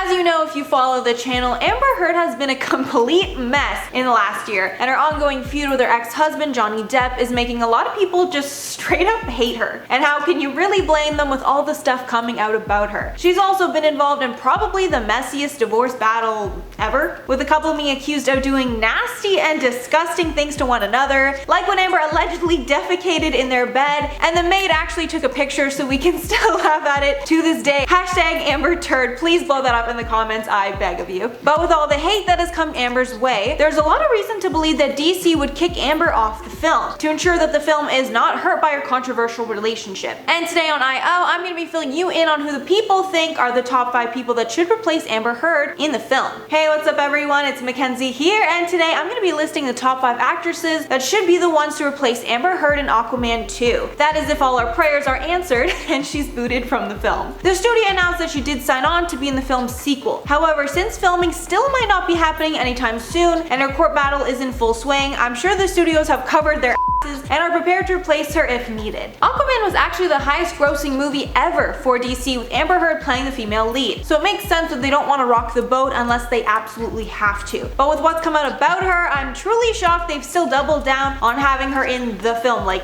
As you know if you follow the channel, Amber Heard has been a complete mess in the last year, and her ongoing feud with her ex-husband Johnny Depp is making a lot of people just straight up hate her. And how can you really blame them with all the stuff coming out about her? She's also been involved in probably the messiest divorce battle ever, with the couple being accused of doing nasty and disgusting things to one another, like when Amber allegedly defecated in their bed, and the maid actually took a picture so we can still laugh at it to this day. Hashtag Amber Turd. Please blow that up in the comments, I beg of you. But with all the hate that has come Amber's way, there's a lot of reason to believe that DC would kick Amber off the film to ensure that the film is not hurt by her controversial relationship. And today on IO, I'm going to be filling you in on who the people think are the top 5 people that should replace Amber Heard in the film. Hey, what's up everyone? It's Mackenzie here, and today I'm going to be listing the top 5 actresses that should be the ones to replace Amber Heard in Aquaman 2. That is if all our prayers are answered and she's booted from the film. The studio announced that she did sign on to be in the film's sequel. However, since filming still might not be happening anytime soon and her court battle is in full swing, I'm sure the studios have covered their asses and are prepared to replace her if needed. Aquaman was actually the highest grossing movie ever for DC, with Amber Heard playing the female lead, so it makes sense that they don't want to rock the boat unless they absolutely have to. But with what's come out about her, I'm truly shocked they've still doubled down on having her in the film. Like,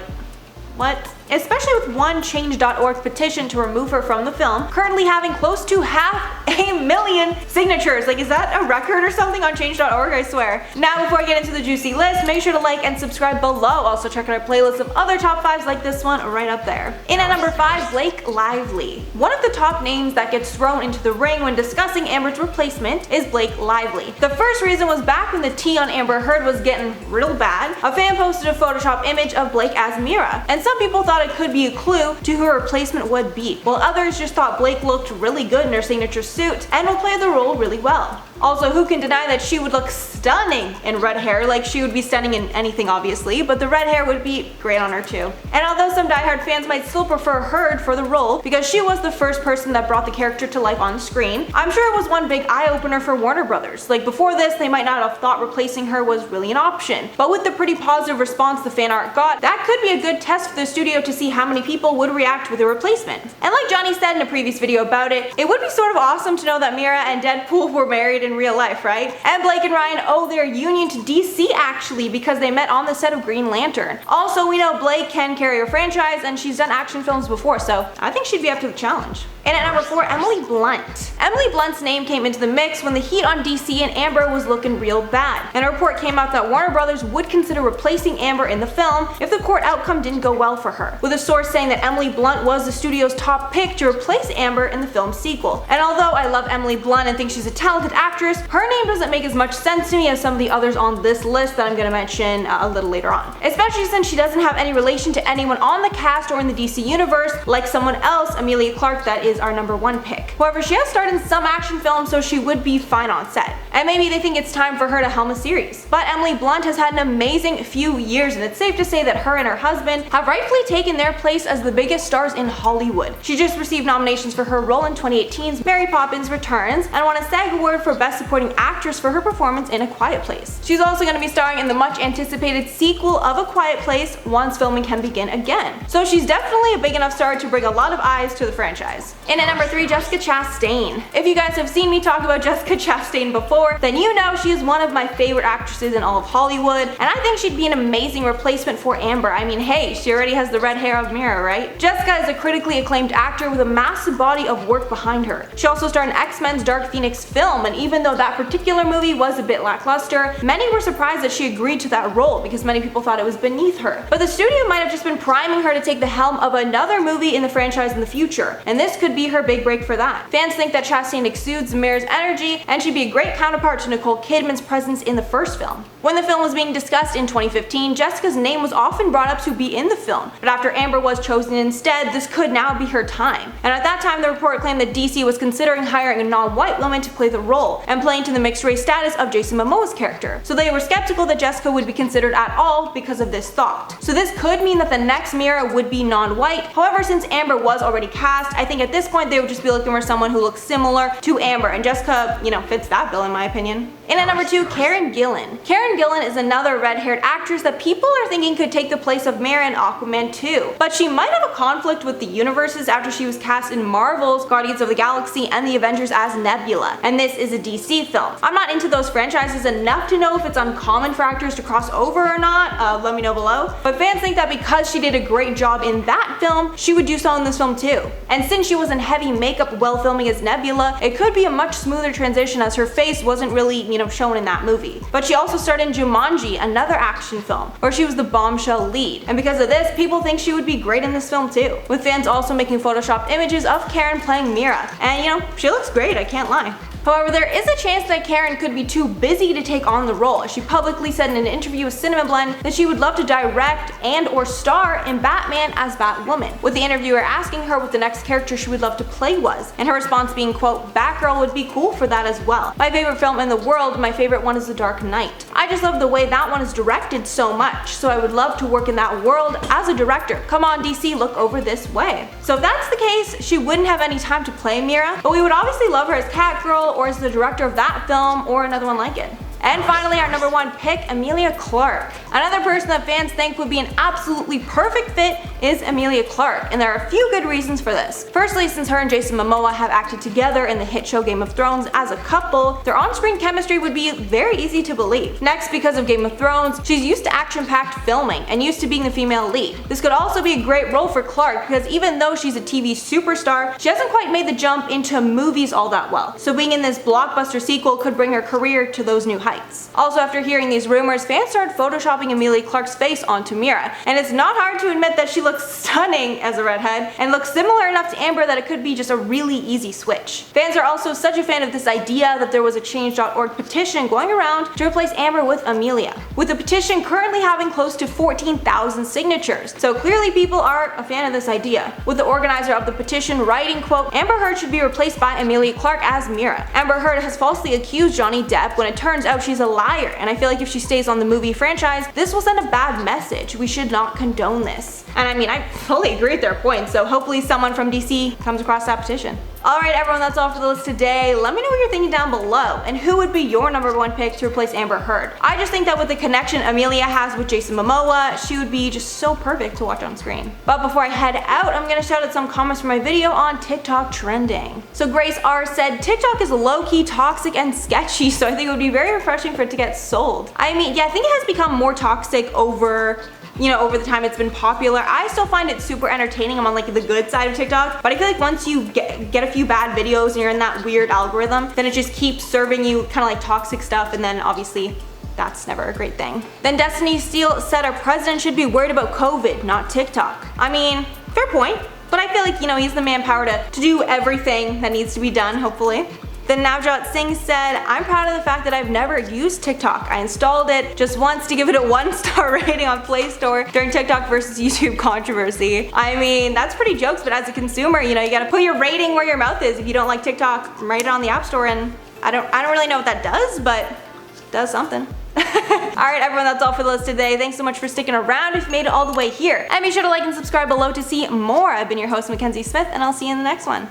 what? Especially with one Change.org petition to remove her from the film currently having close to 500,000 signatures. Like, is that a record or something on Change.org? I swear. Now before I get into the juicy list, make sure to like and subscribe below. Also check out our playlist of other top 5s like this one right up there. In at number 5, Blake Lively. One of the top names that gets thrown into the ring when discussing Amber's replacement is Blake Lively. The first reason was back when the tea on Amber Heard was getting real bad. A fan posted a Photoshop image of Blake as Mera, and some people thought it could be a clue to who her replacement would be, while others just thought Blake looked really good in her signature suit and will play the role really well. Also, who can deny that she would look stunning in red hair? Like, she would be stunning in anything obviously, but the red hair would be great on her too. And although some diehard fans might still prefer Heard for the role because she was the first person that brought the character to life on screen, I'm sure it was one big eye-opener for Warner Brothers. Like, before this, they might not have thought replacing her was really an option, but with the pretty positive response the fan art got, that could be a good test for the studio to see how many people would react with a replacement. And like Johnny said in a previous video about it, it would be sort of awesome to know that Mera and Deadpool were married in real life, right? And Blake and Ryan owe their union to DC actually, because they met on the set of Green Lantern. Also, we know Blake can carry a franchise and she's done action films before, so I think she'd be up to the challenge. And at number 4, Emily Blunt. Emily Blunt's name came into the mix when the heat on DC and Amber was looking real bad, and a report came out that Warner Brothers would consider replacing Amber in the film if the court outcome didn't go well for her, with a source saying that Emily Blunt was the studio's top pick to replace Amber in the film's sequel. And although I love Emily Blunt and think she's a talented actress, her name doesn't make as much sense to me as some of the others on this list that I'm gonna mention a little later on, especially since she doesn't have any relation to anyone on the cast or in the DC universe like someone else, Emilia Clarke, that is our number 1 pick. However, she has starred in some action films, so she would be fine on set. And maybe they think it's time for her to helm a series. But Emily Blunt has had an amazing few years, and it's safe to say that her and her husband have rightfully taken their place as the biggest stars in Hollywood. She just received nominations for her role in 2018's Mary Poppins Returns and won a SAG Award for Best Supporting Actress for her performance in A Quiet Place. She's also going to be starring in the much anticipated sequel of A Quiet Place once filming can begin again. So she's definitely a big enough star to bring a lot of eyes to the franchise. And at number 3, Jessica Chastain. If you guys have seen me talk about Jessica Chastain before, then you know she is one of my favorite actresses in all of Hollywood, and I think she'd be an amazing replacement for Amber. I mean, hey, she already has the red hair of Mera, right? Jessica is a critically acclaimed actor with a massive body of work behind her. She also starred in X-Men's Dark Phoenix film, and even though that particular movie was a bit lackluster, many were surprised that she agreed to that role because many people thought it was beneath her. But the studio might have just been priming her to take the helm of another movie in the franchise in the future, and this could be her big break for that. Fans think that Chastain exudes Mera's energy and she'd be a great counterpart to Nicole Kidman's presence in the first film. When the film was being discussed in 2015, Jessica's name was often brought up to be in the film, but after Amber was chosen instead, this could now be her time. And at that time, the report claimed that DC was considering hiring a non-white woman to play the role and playing to the mixed race status of Jason Momoa's character. So they were skeptical that Jessica would be considered at all because of this thought. So this could mean that the next Mera would be non-white. However, since Amber was already cast, I think at this point they would just be looking for someone who looks similar to Amber, and Jessica, fits that bill in my opinion. And at number 2, Karen Gillan. Karen Gillan is another red-haired actress that people are thinking could take the place of Mera in Aquaman 2. But she might have a conflict with the universes after she was cast in Marvel's Guardians of the Galaxy and the Avengers as Nebula, and this is a DC film. I'm not into those franchises enough to know if it's uncommon for actors to cross over or not, let me know below, but fans think that because she did a great job in that film, she would do so in this film too. And since she was in heavy makeup while filming as Nebula, it could be a much smoother transition as her face wasn't really, shown in that movie. But she also starred in Jumanji, another action film, where she was the bombshell lead. And because of this, people think she would be great in this film too, with fans also making photoshopped images of Karen playing Mera. And she looks great, I can't lie. However, there is a chance that Karen could be too busy to take on the role. She publicly said in an interview with Cinema Blend that she would love to direct and or star in Batman as Batwoman, with the interviewer asking her what the next character she would love to play was, and her response being, quote, "Batgirl would be cool for that as well. My favorite film in the world, my favorite one is The Dark Knight. I just love the way that one is directed so much, so I would love to work in that world as a director. Come on DC, look over this way." So if that's the case, she wouldn't have any time to play Mera, but we would obviously love her as Catgirl or as the director of that film or another one like it. And finally, our number one pick, Emilia Clarke. Another person that fans think would be an absolutely perfect fit is Emilia Clarke, and there are a few good reasons for this. Firstly, since her and Jason Momoa have acted together in the hit show Game of Thrones as a couple, their on-screen chemistry would be very easy to believe. Next, because of Game of Thrones, she's used to action-packed filming and used to being the female lead. This could also be a great role for Clarke because even though she's a TV superstar, she hasn't quite made the jump into movies all that well. So being in this blockbuster sequel could bring her career to those new heights. Also, after hearing these rumors, fans started photoshopping Emilia Clarke's face onto Mera, and it's not hard to admit that she looks stunning as a redhead and looks similar enough to Amber that it could be just a really easy switch. Fans are also such a fan of this idea that there was a change.org petition going around to replace Amber with Emilia, with the petition currently having close to 14,000 signatures. So clearly people are a fan of this idea, with the organizer of the petition writing, quote, "Amber Heard should be replaced by Emilia Clarke as Mera. Amber Heard has falsely accused Johnny Depp when it turns out she's a liar, and I feel like if she stays on the movie franchise, this will send a bad message. We should not condone this." And I mean, I fully agree with their point, so hopefully someone from DC comes across that petition. Alright everyone, that's all for the list today. Let me know what you're thinking down below, and who would be your number one pick to replace Amber Heard. I just think that with the connection Emilia has with Jason Momoa, she would be just so perfect to watch on screen. But before I head out, I'm gonna shout out some comments from my video on TikTok trending. So Grace R said, "TikTok is low-key toxic and sketchy, so I think it would be very refreshing for it to get sold." I mean, yeah, I think it has become more toxic over the time it's been popular. I still find it super entertaining. I'm on like the good side of TikTok, but I feel like once you get a few bad videos and you're in that weird algorithm, then it just keeps serving you kind of like toxic stuff, and then obviously that's never a great thing. Then Destiny Steele said our president should be worried about COVID, not TikTok. I mean, fair point, but I feel like, he's the manpower to do everything that needs to be done, hopefully. Then Navjot Singh said, "I'm proud of the fact that I've never used TikTok. I installed it just once to give it a 1-star rating on Play Store during TikTok versus YouTube controversy." I mean, that's pretty jokes, but as a consumer, you gotta put your rating where your mouth is. If you don't like TikTok, write it on the App Store, and I don't really know what that does, but it does something. Alright everyone, that's all for the list today. Thanks so much for sticking around if you made it all the way here. And be sure to like and subscribe below to see more. I've been your host, Mackenzie Smith, and I'll see you in the next one.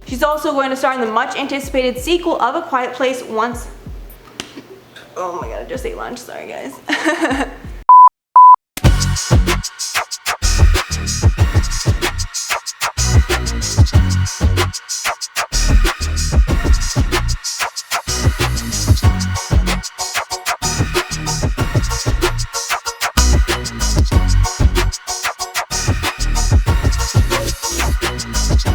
She's also going to star in the much anticipated sequel of A Quiet Place once... Oh my god, I just ate lunch, sorry guys.